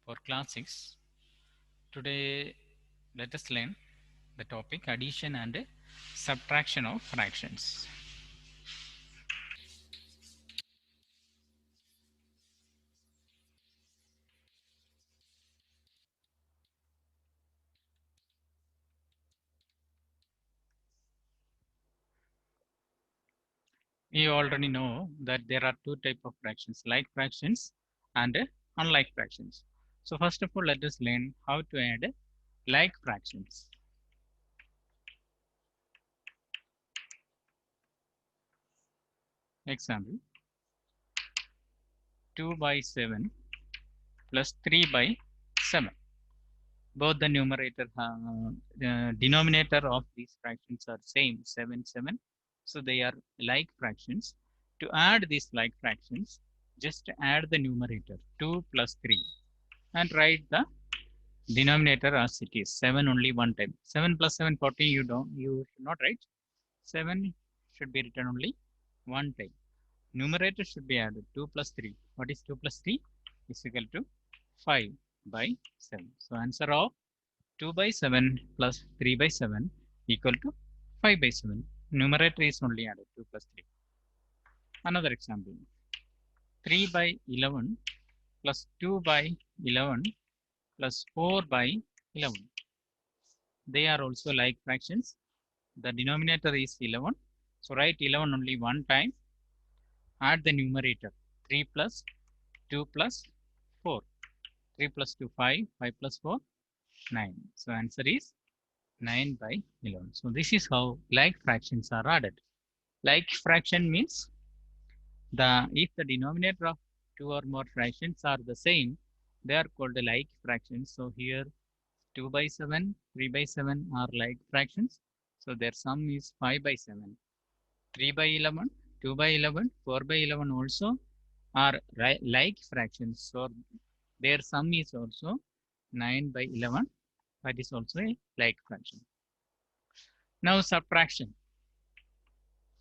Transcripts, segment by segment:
for class 6. Today let us learn the topic addition and subtraction of fractions. We already know that there are two types of fractions, like fractions and unlike fractions. So first of all, let us learn how to add like fractions. Example, 2 by 7 plus 3 by 7. Both the denominator of these fractions are same, 7, 7. So they are like fractions. To add these like fractions, just add the numerator, 2 plus 3, and write the denominator as it is, 7 only one time. 7 plus 7, 14, you should not write. 7 should be written only one time. Numerator should be added, 2 plus 3. What is 2 plus 3? Is equal to 5 by 7. So answer of 2 by 7 plus 3 by 7 equal to 5 by 7. Numerator is only added, 2 plus 3. Another example, 3 by 11 plus 2 by 11 plus 4 by 11. They are also like fractions. The denominator is 11. So write 11 only one time. Add the numerator, 3 plus 2 plus 4. 3 plus 2, 5. 5 plus 4, 9. So answer is 9 by 11. So this is how like fractions are added. Like fraction means if the denominator of two or more fractions are the same, they are called like fractions. So here 2 by 7, 3 by 7 are like fractions. So their sum is 5 by 7. 3 by 11, 2 by 11, 4 by 11 also are like fractions. So their sum is also 9 by 11. That is also a like fraction. Now subtraction.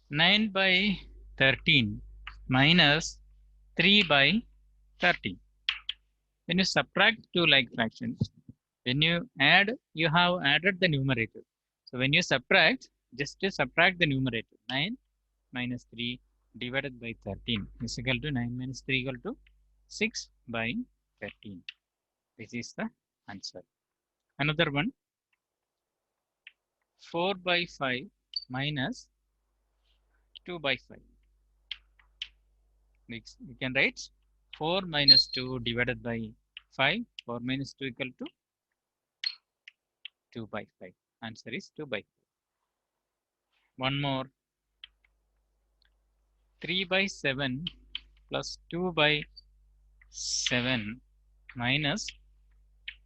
9 by 13 minus 3 by 13. When you subtract two like fractions, when you add, you have added the numerator. So when you subtract, just subtract the numerator. 9 minus 3 divided by 13 is equal to 9 minus 3 equal to 6 by 13. This is the answer. Another one, 4 by 5 minus 2 by 5. Next, we can write 4 minus 2 divided by 5. 4 minus 2 equal to 2 by 5. Answer is 2 by 5. One more, 3 by 7 plus 2 by 7 minus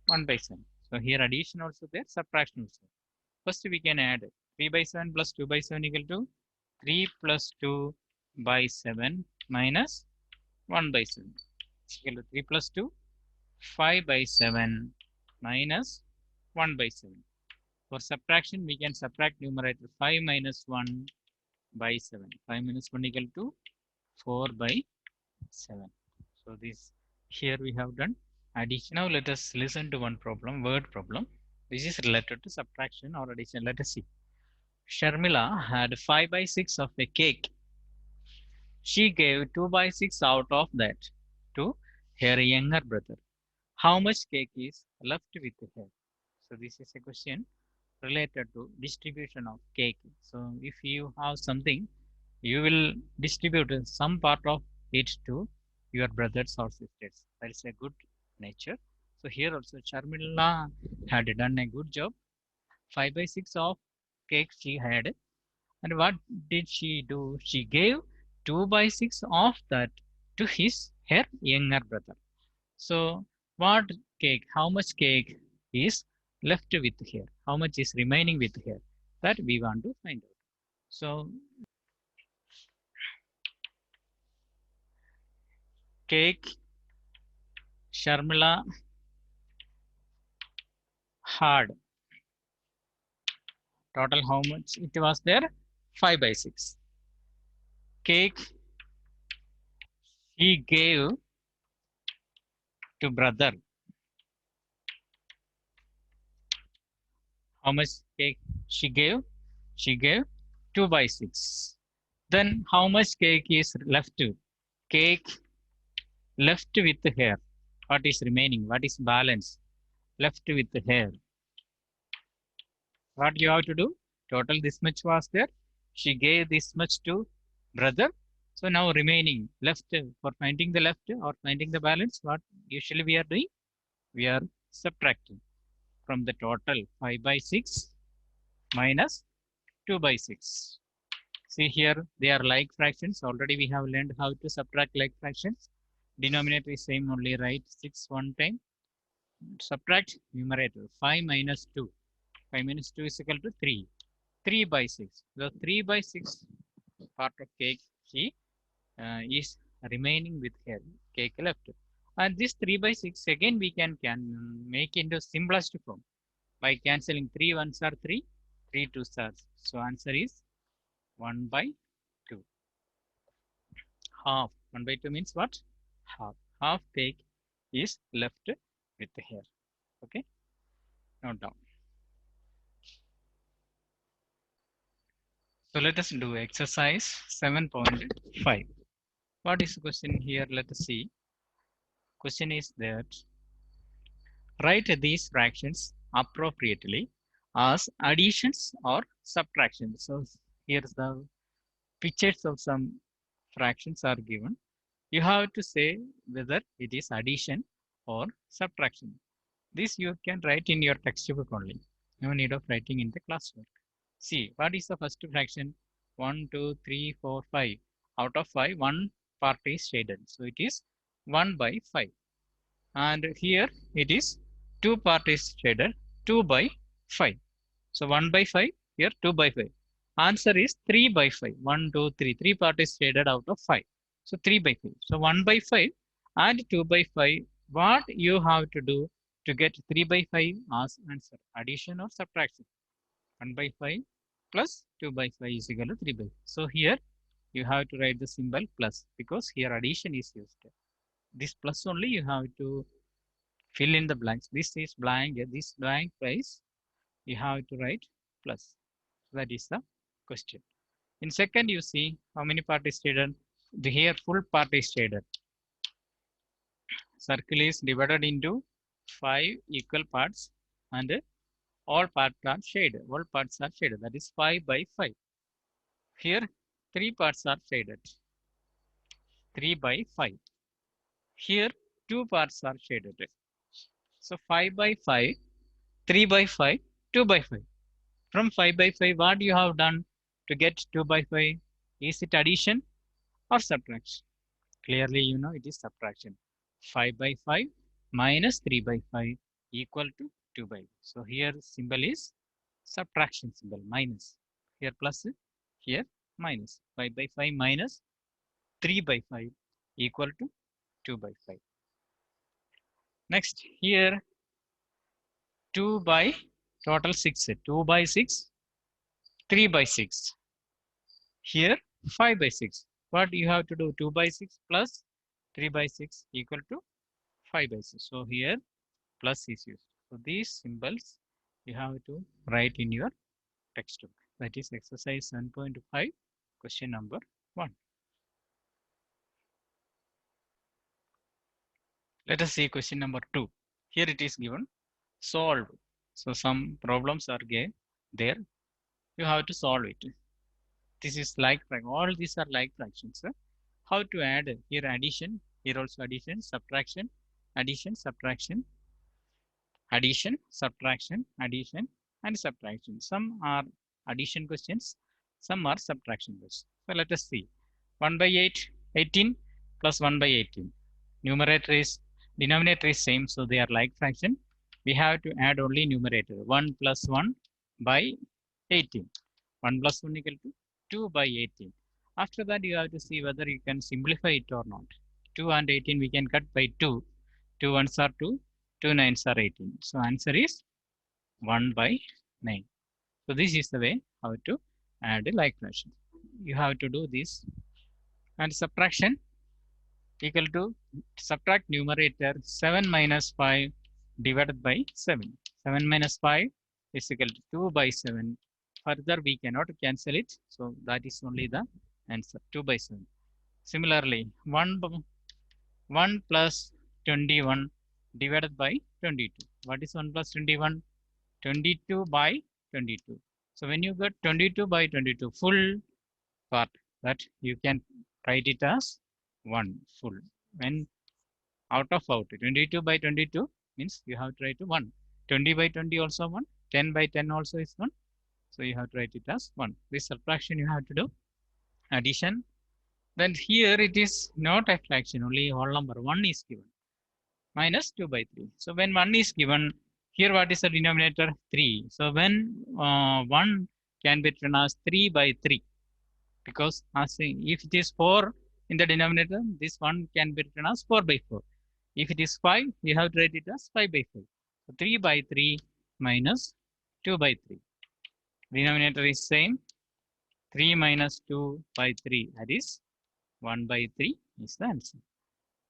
1 by 7. So here addition also there, subtraction also. First we can add 3 by 7 plus 2 by 7 equal to 3 plus 2 by 7 minus 1 by 7. It's equal to 3 plus 2, 5 by 7 minus 1 by 7. For subtraction, we can subtract numerator 5 minus 1 by 7. 5 minus 1 equal to 4 by 7. So this here we have done addition. Now let us listen to one problem, word problem. This is related to subtraction or addition. Let us see. Sharmila had 5 by 6 of a cake. She gave 2 by 6 out of that to her younger brother. How much cake is left with her? So this is a question related to distribution of cake. So if you have something, you will distribute some part of it to your brothers or sisters. That is a good nature. So here also Charmila had done a good job. 5 by 6 of cake she had. And what did she do? She gave 2 by 6 of that to her younger brother. So what cake, how much cake is left with her? How much is remaining with her? That we want to find out. So cake Sharmila had. Total how much it was there? 5 by 6. Cake he gave to brother. How much cake she gave? She gave 2 by 6. Then how much cake is left? Cake left with hair. What is remaining? What is balance? Left with hair. What you have to do? Total this much was there. She gave this much to brother. So now remaining left for finding the left or finding the balance. What usually we are doing? We are subtracting from the total 5 by 6 minus 2 by 6. See here, they are like fractions. Already we have learned how to subtract like fractions. Denominator is same only, right? 6 one time. Subtract numerator. 5 minus 2. 5 minus 2 is equal to 3. 3 by 6. The 3 by 6 part of cake she is remaining with her cake left. And this 3 by 6 again we can make into simplest form by cancelling 3 ones are 3, 3 twos are. So answer is 1 by 2. Half. 1 by 2 means what? Half. Half cake is left with here. Okay. Note down. So let us do exercise 7.5. What is the question here? Let us see. Question is that write these fractions appropriately as additions or subtractions. So here's the pictures of some fractions are given. You have to say whether it is addition or subtraction. This you can write in your textbook only. No need of writing in the classwork. See, what is the first fraction? 1, 2, 3, 4, 5. Out of 5, one part is shaded. So it is 1 by 5. And here it is 2 part is shaded, 2 by 5. So 1 by 5, here 2 by 5. Answer is 3 by 5. 1, 2, 3. 3 part is shaded out of 5. So 3 by 5. So 1 by 5 and 2 by 5. What you have to do to get 3 by 5 as answer? Addition or subtraction? 1 by 5 plus 2 by 5 is equal to 3 by 5. So here you have to write the symbol plus because here addition is used. This plus only you have to fill in the blanks. This is blank. This blank place you have to write plus. That is the question. In second, you see how many part is shaded. The here full part is shaded. Circle is divided into 5 equal parts and all parts are shaded. All parts are shaded. That is 5 by 5. Here 3 parts are shaded. 3 by 5. Here 2 parts are shaded. So 5 by 5, 3 by 5, 2 by 5. From 5 by 5, what you have done to get 2 by 5? Is it addition or subtraction? Clearly, you know it is subtraction. 5 by 5 minus 3 by 5 equal to 2 by 5. So here symbol is subtraction symbol, minus. Here plus, here minus. 5 by 5 minus 3 by 5 equal to 2 by 5. Next, here 2 by total 6. 2 by 6, 3 by 6. Here 5 by 6. What you have to do? 2 by 6 plus 3 by 6 equal to 5 by 6. So here plus is used. So these symbols you have to write in your textbook. That is exercise 7.5, question number 1. Let us see question number 2. Here it is given solve. So some problems are there. You have to solve it. This is like all these are like fractions. How to add? Here addition, here also addition, subtraction, addition, subtraction, addition, subtraction, addition, and subtraction. Some are addition questions, some are subtraction questions. So let us see. 1 by 8, 18 plus 1 by 18. Numerator is, denominator is same, so they are like fraction. We have to add only numerator. 1 plus 1 by 18. 1 plus 1 equal to 2 by 18. After that, you have to see whether you can simplify it or not. 2 and 18 we can cut by 2. 2 ones are 2. 2 nines are 18. So answer is 1 by 9. So this is the way how to add a like fraction. You have to do this. And subtraction equal to subtract numerator 7 minus 5 divided by 7. 7 minus 5 is equal to 2 by 7. Further, we cannot cancel it. So that is only the answer, 2 by 7. Similarly, 1 plus 21 divided by 22. What is 1 plus 21? 22 by 22. So when you get 22 by 22 full part, that you can write it as 1 full. When out of 22 by 22 means you have to write 1. 20 by 20 also 1. 10 by 10 also is 1. So you have to write it as 1. This subtraction you have to do. Addition. Then here it is not a fraction, only whole number. 1 is given. Minus 2 by 3. So when 1 is given, here what is the denominator? 3. So when 1 can be written as 3 by 3. Because as if it is 4 in the denominator, this 1 can be written as 4 by 4. If it is 5, you have to write it as 5 by 5. So 3 by 3 minus 2 by 3. Denominator is same. 3 minus 2 by 3, that is 1 by 3 is the answer.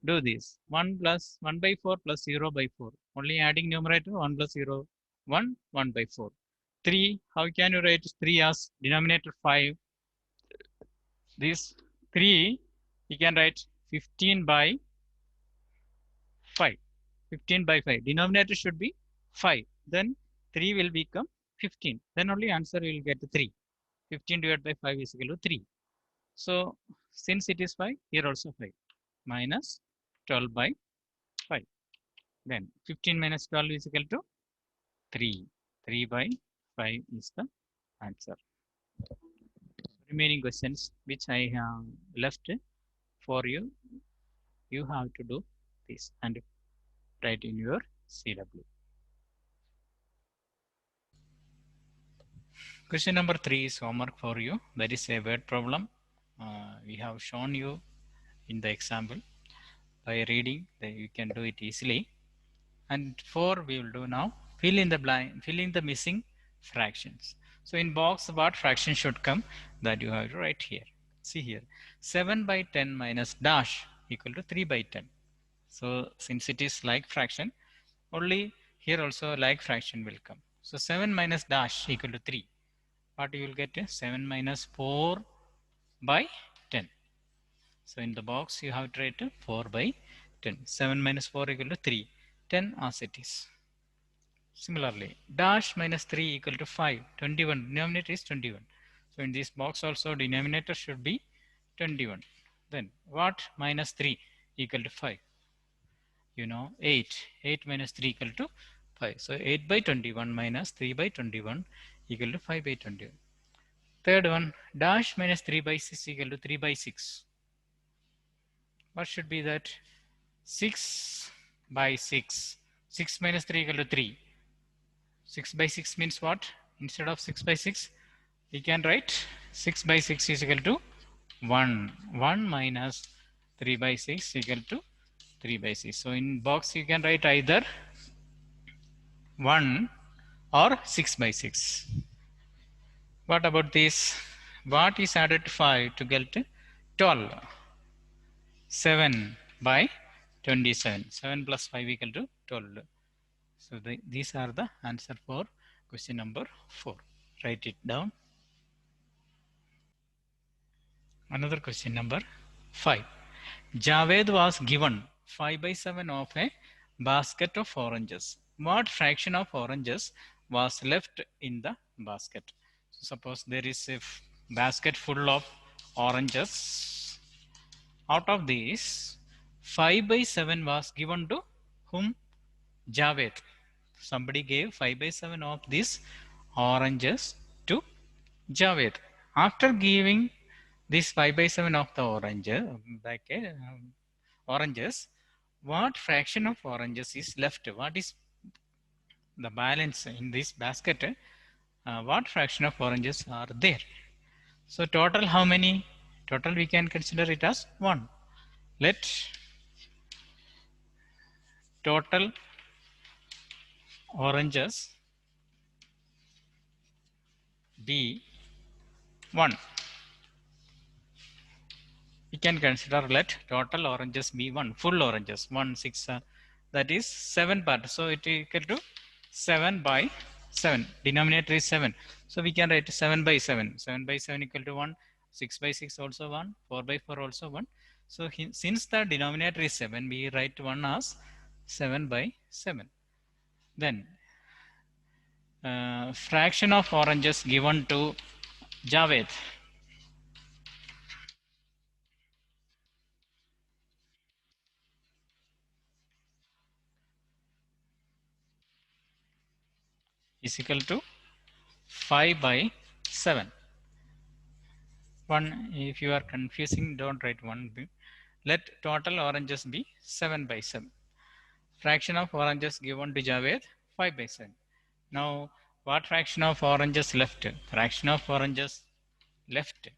Do this. 1 plus 1 by 4 plus 0 by 4. Only adding numerator 1 plus 0, 1, 1 by 4. 3, how can you write 3 as denominator 5? This 3, you can write 15 by 5. 15 by 5. Denominator should be 5. Then 3 will become 15. Then only answer will get 3. 15 divided by 5 is equal to 3. So since it is 5, here also 5. Minus 12 by 5. Then 15 minus 12 is equal to 3. 3 by 5 is the answer. Remaining questions which I have left for you, you have to do this and write in your CW. Question number 3 is homework for you. That is a word problem. We have shown you in the example. By reading, you can do it easily. And 4 we will do now. Fill in the missing fractions. So in box, what fraction should come? That you have to write here. See here, 7 by 10 minus dash equal to 3 by 10. So since it is like fraction, only here also like fraction will come. So 7 minus dash equal to 3. What you will get? 7 minus 4 by 10. So in the box you have to write 4 by 10. 7 minus 4 equal to 3. 10 as it is. Similarly, dash minus 3 equal to 5. 21. Denominator is 21. So in this box also denominator should be 21. Then what minus 3 equal to 5? You know 8. 8 minus 3 equal to 5. So 8 by 21 minus 3 by 21 equal to 5 by 21. Third one, dash minus 3 by 6 equal to 3 by 6. What should be that? 6 by 6. 6 minus 3 equal to 3. 6 by 6 means what? Instead of 6 by 6, we can write 6 by 6 is equal to 1. 1 minus 3 by 6 equal to 3 by 6. So in box you can write either 1 or 6 by 6. What about this? What is added to 5 to get 12? 7 by 27. 7 plus 5 equal to 12. So these are the answer for question number 4. Write it down. Another question number 5. Javed was given 5 by 7 of a basket of oranges. What fraction of oranges was left in the basket? So suppose there is a basket full of oranges. Out of these, 5 by 7 was given to whom? Javed. Somebody gave 5 by 7 of these oranges to Javed. After giving this 5 by 7 of the oranges, what fraction of oranges is left? What is the balance in this basket? What fraction of oranges are there? So total how many? Total we can consider it as 1. Let total oranges be 1. We can consider let total oranges be 1. Full oranges 1 6 that is 7 part. So it is equal to 7 by 7. Denominator is 7. So we can write 7 by 7. 7 by 7 equal to 1. 6 by 6 also 1. 4 by 4 also 1. So since the denominator is 7, we write 1 as 7 by 7. Then fraction of oranges given to Javed is equal to 5 by 7. 1, if you are confusing, don't write 1. Let total oranges be 7 by 7. Fraction of oranges given to Javed 5 by 7. Now, what fraction of oranges left? Fraction of oranges left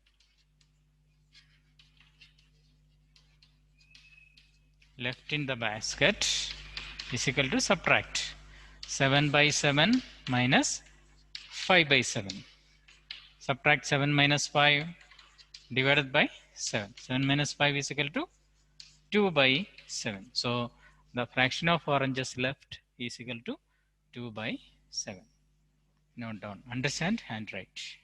in the basket is equal to subtract 7 by 7 minus 5 by 7. Subtract 7 minus 5 divided by 7. 7 minus 5 is equal to 2 by 7. So, the fraction of oranges left is equal to 2 by 7. Note down. Understand and write.